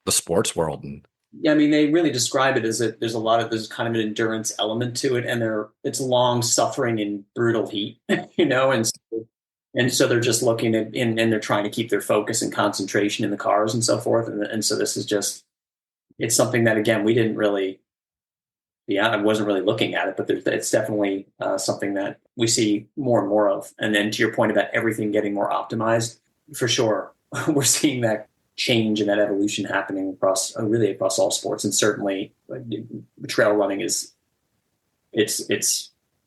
the sports world. And Yeah, I mean, they really describe it as there's kind of an endurance element to it, and it's long suffering in brutal heat, and so they're just looking at and they're trying to keep their focus and concentration in the cars and so forth, and so this is just it's something that again we didn't really, yeah, I wasn't really looking at it, but it's definitely something that we see more and more of. And then to your point about everything getting more optimized, for sure, we're seeing that change and that evolution happening across all sports, and certainly trail running it's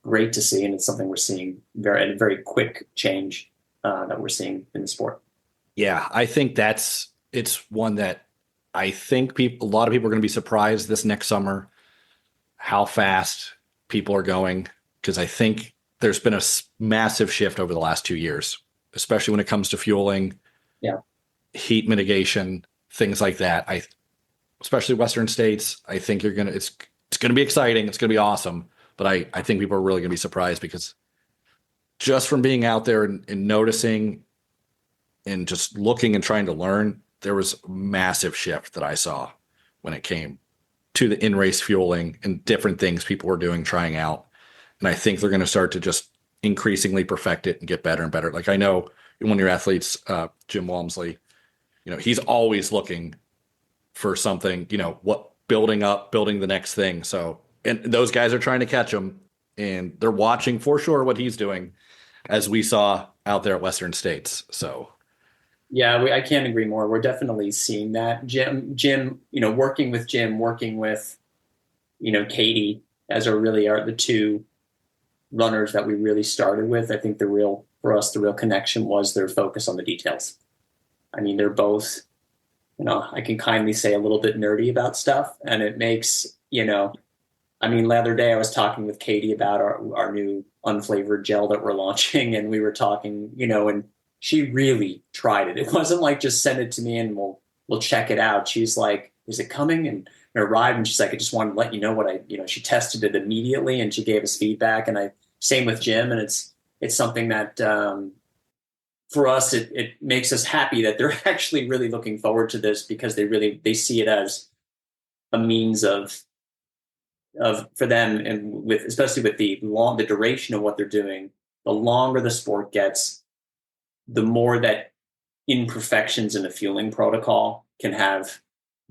great to see, and it's something we're seeing a very quick change that we're seeing in the sport. yeah, I think it's one that I think a lot of people are going to be surprised this next summer how fast people are going, because I think there's been a massive shift over the last 2 years, especially when it comes to fueling, Yeah. heat mitigation, things like that. Especially Western states, I think it's going to be exciting. It's going to be awesome. But I think people are really going to be surprised because just from being out there and noticing and just looking and trying to learn, there was a massive shift that I saw when it came to the in-race fueling and different things people were doing, trying out. And I think they're going to start to just increasingly perfect it and get better and better. Like I know one of your athletes, Jim Walmsley, he's always looking for something, building the next thing. So, and those guys are trying to catch him, and they're watching for sure what he's doing, as we saw out there at Western States. So, Yeah, I can't agree more. We're definitely seeing that. Jim, working with Jim, working with, Katie, as are the two runners that we really started with. I think the real connection was their focus on the details. I mean, they're both, I can kindly say a little bit nerdy about stuff, and it makes, I mean, the other day I was talking with Katie about our new unflavored gel that we're launching, and we were talking, and she really tried it. It wasn't like just send it to me and we'll check it out. She's like, is it coming? And it arrived, and she's like, I just wanted to let you know she tested it immediately and she gave us feedback. And same with Jim. And it's something that, for us, it makes us happy that they're actually really looking forward to this, because they see it as a means of for them, and especially with the duration of what they're doing, the longer the sport gets, the more that imperfections in the fueling protocol can have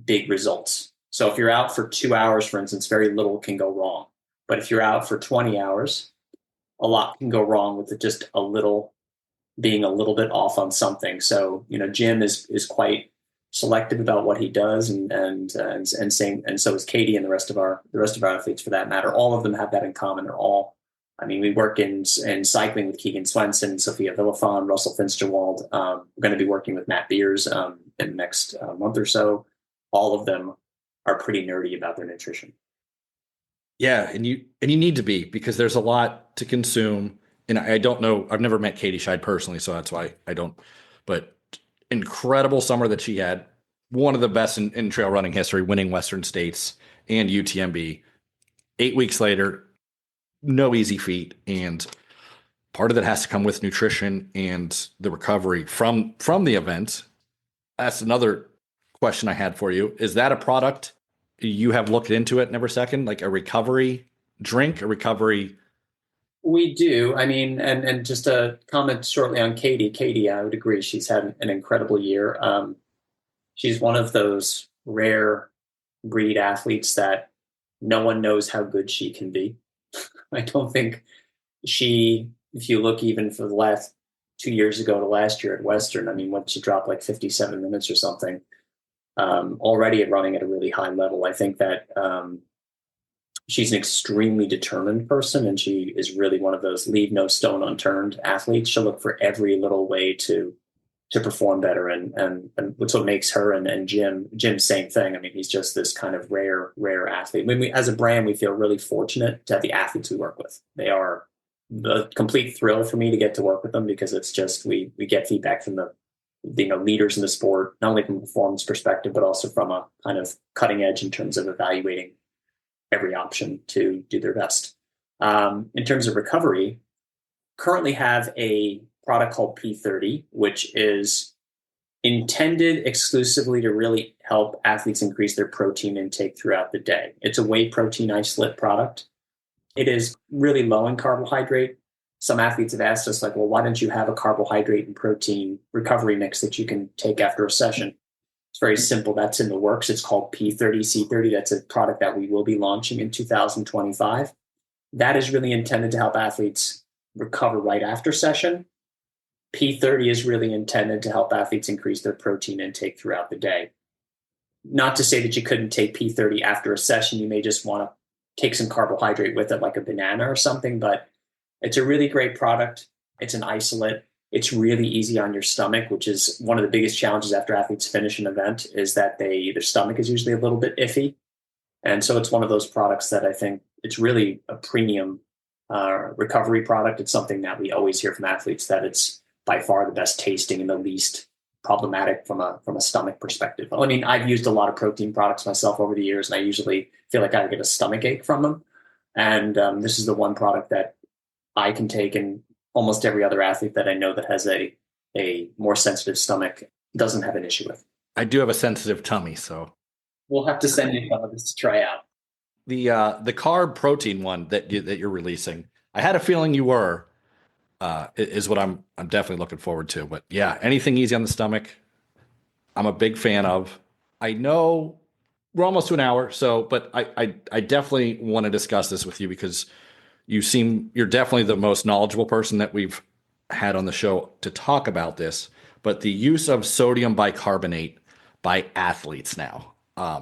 big results. So if you're out for 2 hours, for instance, very little can go wrong. But if you're out for 20 hours, a lot can go wrong with it just being a little bit off on something. So, Jim is quite selective about what he does, and so is Katie, and the rest of our athletes for that matter. All of them have that in common. We work in cycling with Keegan Swenson, Sophia Villafon, Russell Finsterwald. We're going to be working with Matt Beers in the next month or so. All of them are pretty nerdy about their nutrition. yeah, and you need to be, because there's a lot to consume. And I don't know, I've never met Katie Scheid personally, so that's why I don't. But incredible summer that she had, one of the best in trail running history, winning Western States and UTMB. 8 weeks later, no easy feat, and part of that has to come with nutrition and the recovery from the event. That's another question I had for you. Is that a product you have looked into it, Neversecond, like a recovery drink, a recovery. We do. I mean, and just a comment shortly on Katie. Katie, I would agree. She's had an incredible year. She's one of those rare breed athletes that no one knows how good she can be. I don't think if you look even for the last 2 years ago to last year at Western, I mean, once she dropped like 57 minutes or something, already running at a really high level. I think that she's an extremely determined person, and she is really one of those leave no stone unturned athletes. She'll look for every little way to perform better, and what's what makes her and Jim, same thing. I mean, he's just this kind of rare athlete. When we, as a brand, we feel really fortunate to have the athletes we work with. They are a complete thrill for me to get to work with them, because it's just we get feedback from the leaders in the sport, not only from a performance perspective, but also from a kind of cutting edge in terms of evaluating every option to do their best. In terms of recovery, currently have a product called P30, which is intended exclusively to really help athletes increase their protein intake throughout the day. It's a whey protein isolate product. It is really low in carbohydrate. Some athletes have asked us, like, well, why don't you have a carbohydrate and protein recovery mix that you can take after a session? It's very simple. That's in the works. It's called P30C30. That's a product that we will be launching in 2025. That is really intended to help athletes recover right after session. P30 is really intended to help athletes increase their protein intake throughout the day. Not to say that you couldn't take P30 after a session. You may just want to take some carbohydrate with it, like a banana or something, but it's a really great product. It's an isolate. It's really easy on your stomach, which is one of the biggest challenges after athletes finish an event, is that their stomach is usually a little bit iffy. And so it's one of those products that I think it's really a premium recovery product. It's something that we always hear from athletes, that it's by far the best tasting and the least problematic from a stomach perspective. I mean, I've used a lot of protein products myself over the years, and I usually feel like I get a stomach ache from them. And this is the one product that I can take, and almost every other athlete that I know that has a more sensitive stomach doesn't have an issue with. I do have a sensitive tummy, so We'll have to send you some of this to try out. the carb protein one that you're releasing, I had a feeling you were, is what I'm definitely looking forward to. But yeah, anything easy on the stomach, I'm a big fan of. I know we're almost to an hour, so but I definitely want to discuss this with you, because you're definitely the most knowledgeable person that we've had on the show to talk about this. But the use of sodium bicarbonate by athletes now. A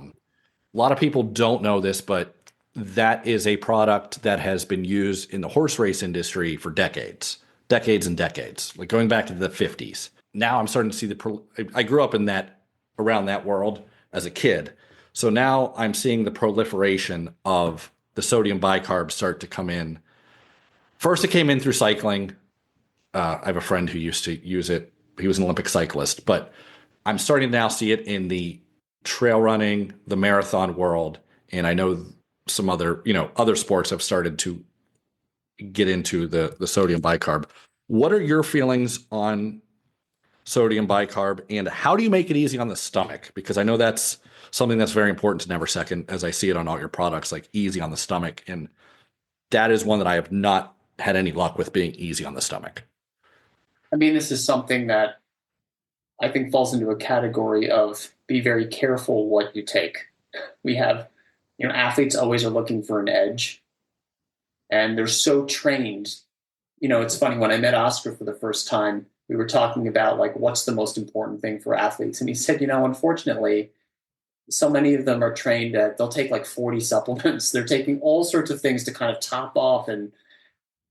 lot of people don't know this, but that is a product that has been used in the horse race industry for decades and decades, like going back to the 50s. Now I'm starting to see I grew up in around that world as a kid. So now I'm seeing the proliferation of the sodium bicarb start to come in. First, it came in through cycling. I have a friend who used to use it. He was an Olympic cyclist, but I'm starting to now see it in the trail running, the marathon world. And I know some other sports have started to get into the sodium bicarb. What are your feelings on sodium bicarb, and how do you make it easy on the stomach? Because I know that's something that's very important to Neversecond, as I see it on all your products, like easy on the stomach. And that is one that I have not had any luck with being easy on the stomach. I mean, this is something that I think falls into a category of be very careful what you take. We have, athletes always are looking for an edge, and they're so trained. It's funny, when I met Oscar for the first time, we were talking about, like, what's the most important thing for athletes? And he said, unfortunately, so many of them are trained at, they'll take like 40 supplements. They're taking all sorts of things to kind of top off and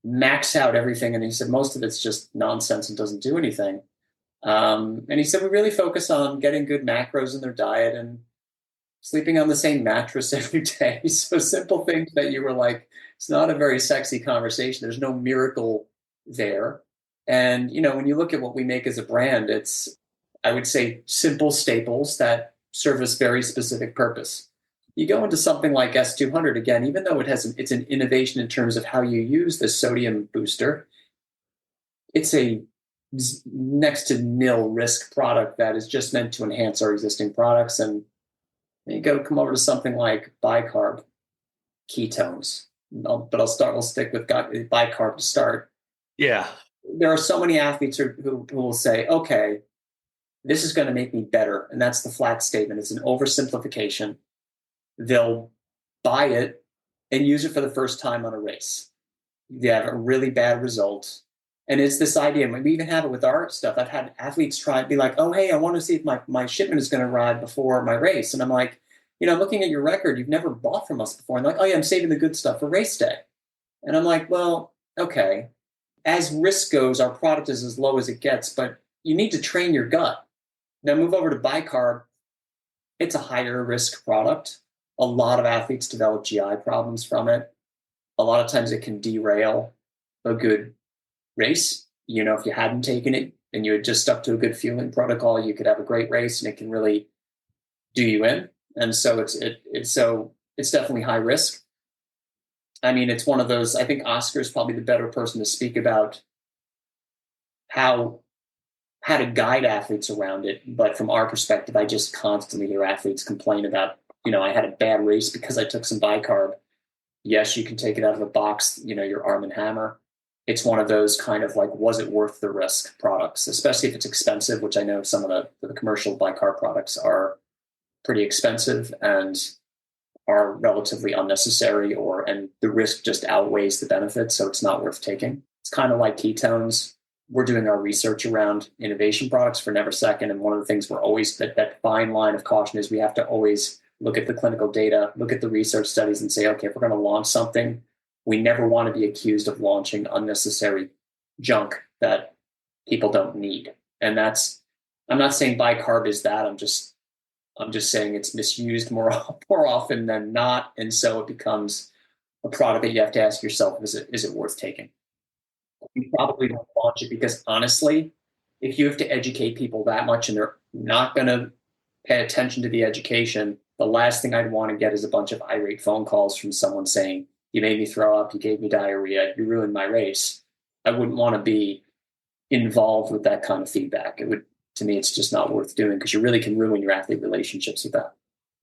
max out everything. And he said, most of it's just nonsense and doesn't do anything. And he said, we really focus on getting good macros in their diet and sleeping on the same mattress every day. So simple things that you were like, it's not a very sexy conversation. There's no miracle there. And, when you look at what we make as a brand, it's, I would say, simple staples that service very specific purpose. You go into something like S200, again, even though it's an innovation in terms of how you use the sodium booster, it's a next to nil risk product that is just meant to enhance our existing products. And And you go come over to something like bicarb ketones. I'll stick with bicarb to start. Yeah. There are so many athletes who will say, okay, this is going to make me better. And that's the flat statement. It's an oversimplification. They'll buy it and use it for the first time on a race. They have a really bad result. And it's this idea, and we even have it with our stuff. I've had athletes try and be like, oh, hey, I want to see if my shipment is going to arrive before my race. And I'm like, looking at your record, you've never bought from us before. And they're like, oh, yeah, I'm saving the good stuff for race day. And I'm like, well, okay. As risk goes, our product is as low as it gets, but you need to train your gut. Now move over to bicarb. It's a higher risk product. A lot of athletes develop GI problems from it. A lot of times it can derail a good race. If you hadn't taken it and you had just stuck to a good fueling protocol, you could have a great race and it can really do you in. And so it's definitely high risk. I mean, it's one of those, I think Oscar is probably the better person to speak about how to guide athletes around it. But from our perspective, I just constantly hear athletes complain about, I had a bad race because I took some bicarb. Yes, you can take it out of the box, your Arm and Hammer. It's one of those kind of like, was it worth the risk products, especially if it's expensive, which I know some of the commercial bicarb products are pretty expensive and are relatively unnecessary, and the risk just outweighs the benefit. So it's not worth taking. It's kind of like ketones. We're doing our research around innovation products for Neversecond. And one of the things we're always, that fine line of caution is we have to always look at the clinical data, look at the research studies and say, okay, if we're going to launch something, we never want to be accused of launching unnecessary junk that people don't need. And I'm not saying bicarb is that. I'm just saying it's misused more often than not. And so it becomes a product that you have to ask yourself, is it worth taking? You probably don't launch it because honestly, if you have to educate people that much and they're not going to pay attention to the education, the last thing I'd want to get is a bunch of irate phone calls from someone saying, you made me throw up, you gave me diarrhea, you ruined my race. I wouldn't want to be involved with that kind of feedback. To me, it's just not worth doing because you really can ruin your athlete relationships with that.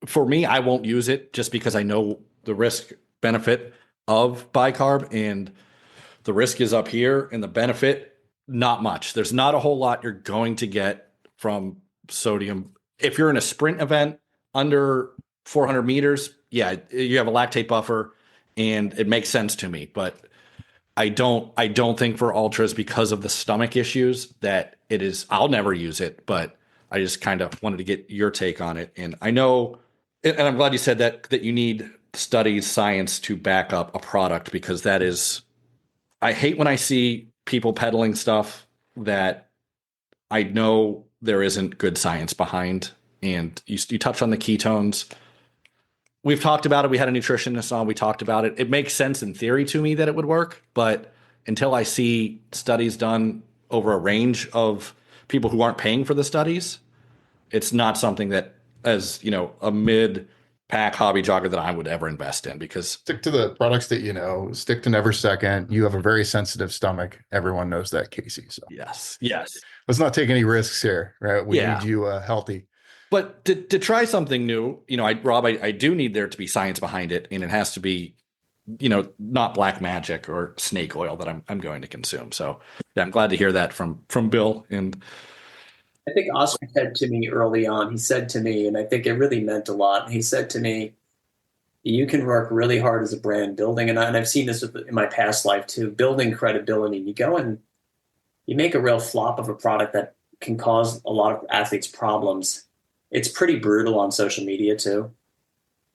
For me, I won't use it just because I know the risk benefit of bicarb, and the risk is up here and the benefit, not much. There's not a whole lot you're going to get from sodium. If you're in a sprint event under 400 meters, yeah, you have a lactate buffer and it makes sense to me, but I don't think for ultras, because of the stomach issues, that it is, I'll never use it, but I just kind of wanted to get your take on it. And I know, and I'm glad you said that you need studies, science to back up a product, because that is, I hate when I see people peddling stuff that I know there isn't good science behind. And you touched on the ketones. We've talked about it. We had a nutritionist on. We talked about it. It makes sense in theory to me that it would work, but until I see studies done over a range of people who aren't paying for the studies, it's not something that, as a mid-pack hobby jogger, that I would ever invest in. Because Stick to the products that stick to Neversecond. You have a very sensitive stomach. Everyone knows that, Casey. So yes, let's not take any risks here, right? We Yeah. need you healthy. But to try something new, Rob, I do need there to be science behind it, and it has to be, not black magic or snake oil that I'm going to consume. So yeah, I'm glad to hear that from Bill. And I think Oscar said to me early on, he said to me, and I think it really meant a lot. He said to me, you can work really hard as a brand building, and I've seen this in my past life too, building credibility. You go and you make a real flop of a product that can cause a lot of athletes problems. It's pretty brutal on social media too.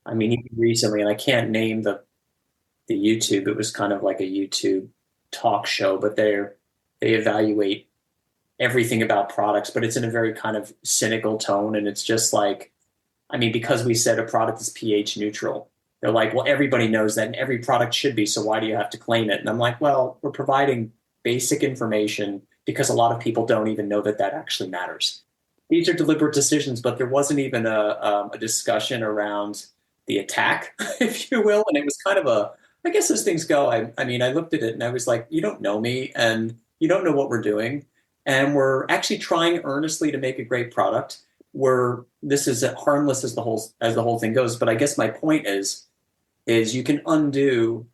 I mean, even recently, and I can't name the YouTube, it was kind of like a YouTube talk show, but they evaluate everything about products, but it's in a very kind of cynical tone. And it's just like, I mean, because we said a product is pH neutral, they're like, well, everybody knows that and every product should be, so why do you have to claim it? And I'm like, well, we're providing basic information because a lot of people don't even know that actually matters. These are deliberate decisions, but there wasn't even a discussion around the attack, if you will. And it was kind of I guess as things go, I mean, I looked at it and I was like, you don't know me and you don't know what we're doing. And we're actually trying earnestly to make a great product, this is harmless as the whole thing goes. But I guess my point is you can undo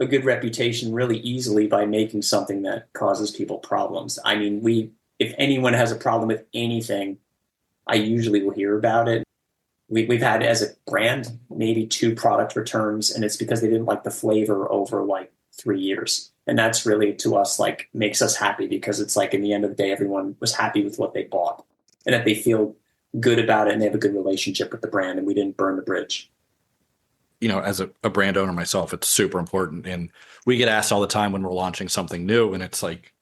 a good reputation really easily by making something that causes people problems. I mean, if anyone has a problem with anything, I usually will hear about it. We've had, as a brand, maybe 2 product returns, and it's because they didn't like the flavor over like 3 years. And that's really, to us, like, makes us happy, because it's like, in the end of the day, everyone was happy with what they bought and that they feel good about it and they have a good relationship with the brand, and we didn't burn the bridge. As a brand owner myself, it's super important. And we get asked all the time when we're launching something new, and it's like,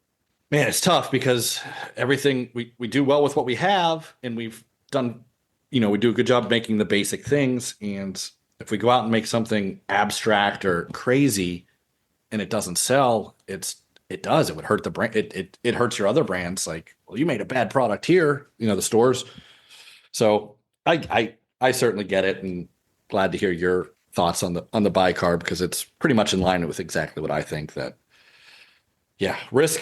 man, it's tough because everything we do well with what we have, and we've done, we do a good job making the basic things. And if we go out and make something abstract or crazy and it doesn't sell, it would hurt the brand. It hurts your other brands. Like, well, you made a bad product here, the stores. So I certainly get it, and glad to hear your thoughts on the bicarb, because it's pretty much in line with exactly what I think. That, yeah, risk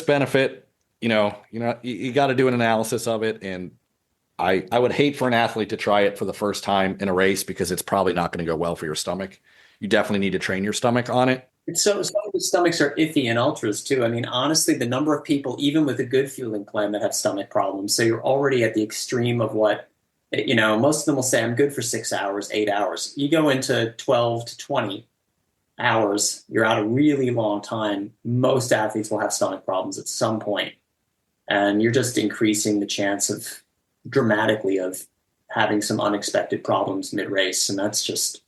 benefit, you got to do an analysis of it. And I would hate for an athlete to try it for the first time in a race, because it's probably not going to go well for your stomach. You definitely need to train your stomach on it. So some of the stomachs are iffy in ultras too. I mean, honestly, the number of people, even with a good fueling plan, that have stomach problems. So you're already at the extreme of what, most of them will say, I'm good for 6 hours, 8 hours. You go into 12 to 20 hours, you're out a really long time. Most athletes will have stomach problems at some point, and you're just increasing the chance dramatically of having some unexpected problems mid-race. And that's just,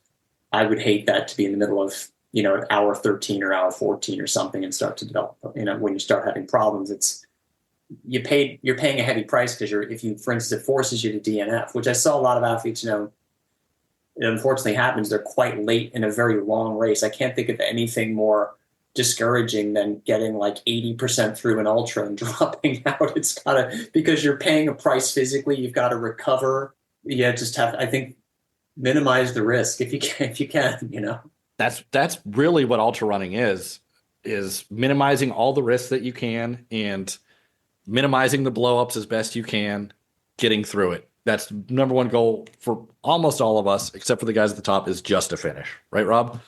I would hate that to be in the middle of, at hour 13 or hour 14 or something, and start to develop, when you start having problems, you're paying a heavy price, because for instance, it forces you to DNF, which I saw a lot of athletes, it unfortunately happens. They're quite late in a very long race. I can't think of anything more discouraging than getting like 80% through an ultra and dropping out. Because you're paying a price physically, you've got to recover. Yeah, I think, minimize the risk if you can. That's really what ultra running is minimizing all the risks that you can, and minimizing the blowups as best you can, getting through it. That's number one goal for almost all of us, except for the guys at the top, is just to finish. Right, Rob?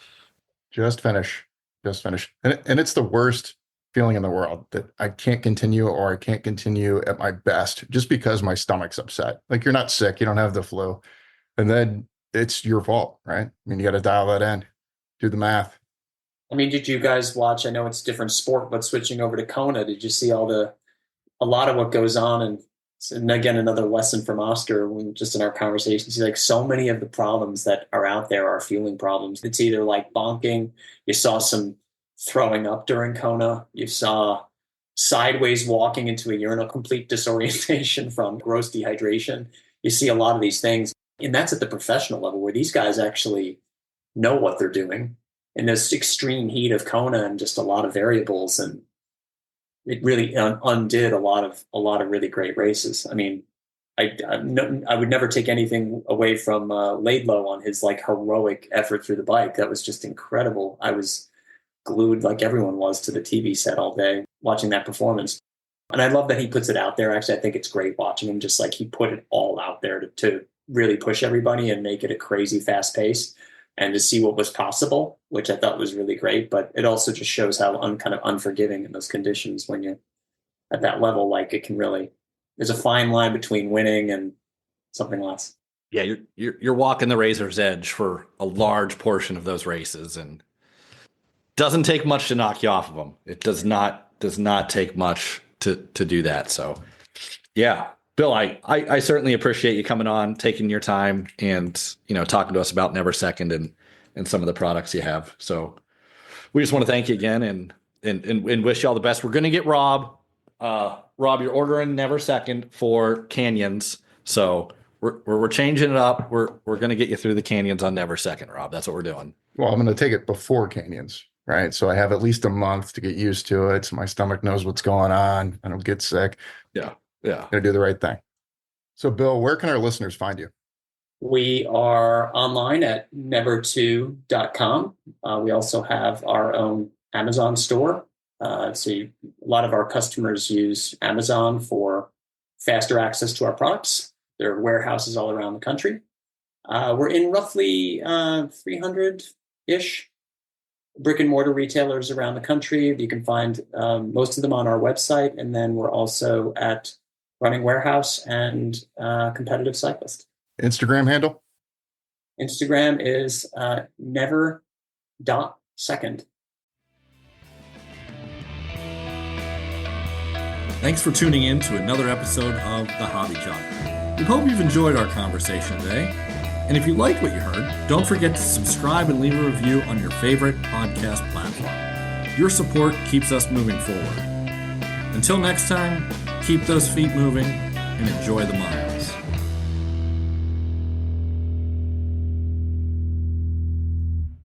Just finish. And it's the worst feeling in the world, that I can't continue, or I can't continue at my best just because my stomach's upset. Like, you're not sick, you don't have the flu, and then it's your fault, right? I mean, you got to dial that in, do the math. I mean, did you guys watch? I know it's a different sport, but switching over to Kona, did you see a lot of what goes on? And again, another lesson from Oscar, just in our conversations, he's like, so many of the problems that are out there are fueling problems. It's either like bonking. You saw some throwing up during Kona. You saw sideways walking into a urinal, complete disorientation from gross dehydration. You see a lot of these things. And that's at the professional level, where these guys actually know what they're doing in this extreme heat of Kona, and just a lot of variables. And it really undid a lot of really great races. I mean, I would never take anything away from Laidlow on his like heroic effort through the bike. That was just incredible. I was glued, like everyone was, to the TV set all day watching that performance. And I love that he puts it out there. Actually, I think it's great watching him. Just like, he put it all out there to really push everybody and make it a crazy fast pace, and to see what was possible, which I thought was really great. But it also just shows how kind of unforgiving in those conditions, when you're at that level, like, it can really, there's a fine line between winning and something less. Yeah, you're walking the razor's edge for a large portion of those races, and doesn't take much to knock you off of them. It does not take much to do that. So, yeah, Bill, I certainly appreciate you coming on, taking your time, and talking to us about Neversecond and some of the products you have. So we just want to thank you again, and wish you all the best. We're going to get Rob. Rob, you're ordering Neversecond for canyons, so we're changing it up. We're going to get you through the canyons on Neversecond, Rob. That's what we're doing. Well, I'm going to take it before canyons, right? So I have at least a month to get used to it, so my stomach knows what's going on. I don't get sick. Yeah. Gonna do the right thing. So, Bill, where can our listeners find you? We are online at never2.com. We also have our own Amazon store. A lot of our customers use Amazon for faster access to our products. There are warehouses all around the country. We're in roughly 300-ish brick and mortar retailers around the country. You can find most of them on our website. And then we're also at Running Warehouse and Competitive Cyclist. Instagram handle? Instagram is never.second. Thanks for tuning in to another episode of The Hobby Jogger. We hope you've enjoyed our conversation today. And if you liked what you heard, don't forget to subscribe and leave a review on your favorite podcast platform. Your support keeps us moving forward. Until next time, keep those feet moving and enjoy the mile.